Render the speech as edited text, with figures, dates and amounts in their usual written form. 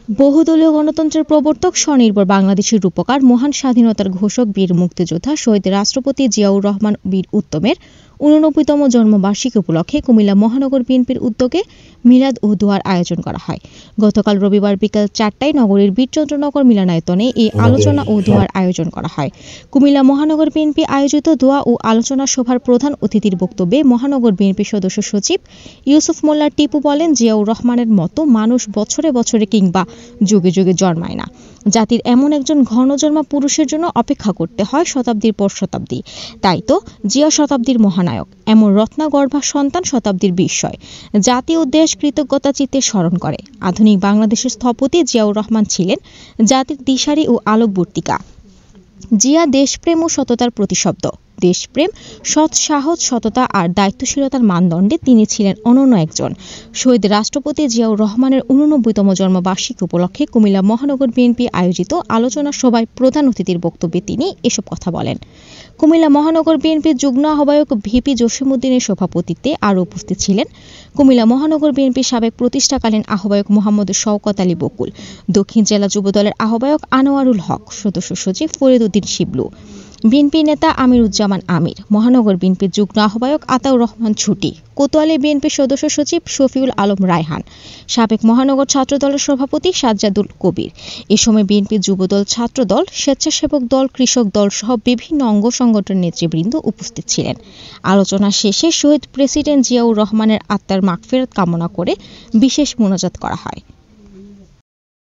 বহুদলীয় গণতন্ত্রের প্রবর্তক, স্বনির্ভর বাংলাদেশের রূপকার, মহান স্বাধীনতার ঘোষক, বীর মুক্তিযোদ্ধা শহীদ রাষ্ট্রপতি জিয়াউর রহমান বীর উত্তমের ৮৯তম জন্মবার্ষিকী উপলক্ষে কুমিল্লা মহানগর বিএনপির উদ্যোগে মিলাদ ও দোয়ার আয়োজন করা হয়। গতকাল রবিবার বিকেল ৪টায় নগরীর বীরচন্দ্রনগর মিলনায়তনে এই আলোচনা ও দোয়ার আয়োজন করা হয়। কুমিল্লা মহানগর বিএনপি আয়োজিত দোয়া ও আলোচনা সভার প্রধান অতিথির বক্তব্যে মহানগর বিএনপির সদস্য সচিব ইউসুফ মোল্লা টিপু বলেন, জিয়াউর রহমানের মতো মানুষ বছরে বছরে কিংবা যুগে যুগে জন্মায় না। জাতির এমন একজন ঘনজন্মা পুরুষের জন্য অপেক্ষা করতে হয় শতাব্দীর পর শতাব্দী। তাই তো জিয়া শতাব্দীর মহানায়ক, এমন রত্নাগর্ভা সন্তান শতাব্দীর বিস্ময়। জাতি ও দেশ কৃতজ্ঞতা চিত্তে স্মরণ করে। আধুনিক বাংলাদেশের স্থপতি জিয়াউর রহমান ছিলেন জাতির দিশারি ও আলোকবর্তিকা। জিয়া দেশপ্রেম ও সততার প্রতিশব্দ। দেশপ্রেম, সৎ সাহস, সততা আর দায়িত্বশীলতার মানদণ্ডে তিনি ছিলেন অনন্য একজন। শহীদ রাষ্ট্রপতি জিয়াউর রহমানের ৮৯তম জন্মবার্ষিকী উপলক্ষে কুমিল্লা মহানগর বিএনপি আয়োজিত আলোচনা সভায় প্রধান অতিথির বক্তব্যে তিনি এসব কথা বলেন। কুমিল্লা মহানগর বিএনপির যুগ্ম আহ্বায়ক ভিপি জসিমউদ্দিনের সভাপতিত্বে আরও উপস্থিত ছিলেন কুমিল্লা মহানগর বিএনপির সাবেক প্রতিষ্ঠাকালীন আহ্বায়ক মোহাম্মদ শওকত আলী বকুল, দক্ষিণ জেলা যুবদলের আহ্বায়ক আনোয়ারুল হক, সদস্য সচিব ফরিদ উদ্দিন শিবলু, বিএনপি নেতা আমিরুজ্জামান আমির, মহানগর বিএনপির যুগ্ম আহ্বায়ক আতাউর রহমান ছুটি, কোতোয়ালি বিএনপির সদস্য সচিব শফিউল আলম রায়হান, সাবেক মহানগর ছাত্রদলের সভাপতি সাজ্জাদুল কবির। এ সময় বিএনপির যুবদল, ছাত্রদল, স্বেচ্ছাসেবক দল, কৃষক দল সহ বিভিন্ন অঙ্গ সংগঠনের নেতৃবৃন্দ উপস্থিত ছিলেন। আলোচনা শেষে শহীদ প্রেসিডেন্ট জিয়াউর রহমানের আত্মার মাগফিরাত কামনা করে বিশেষ মোনাজাত করা হয়।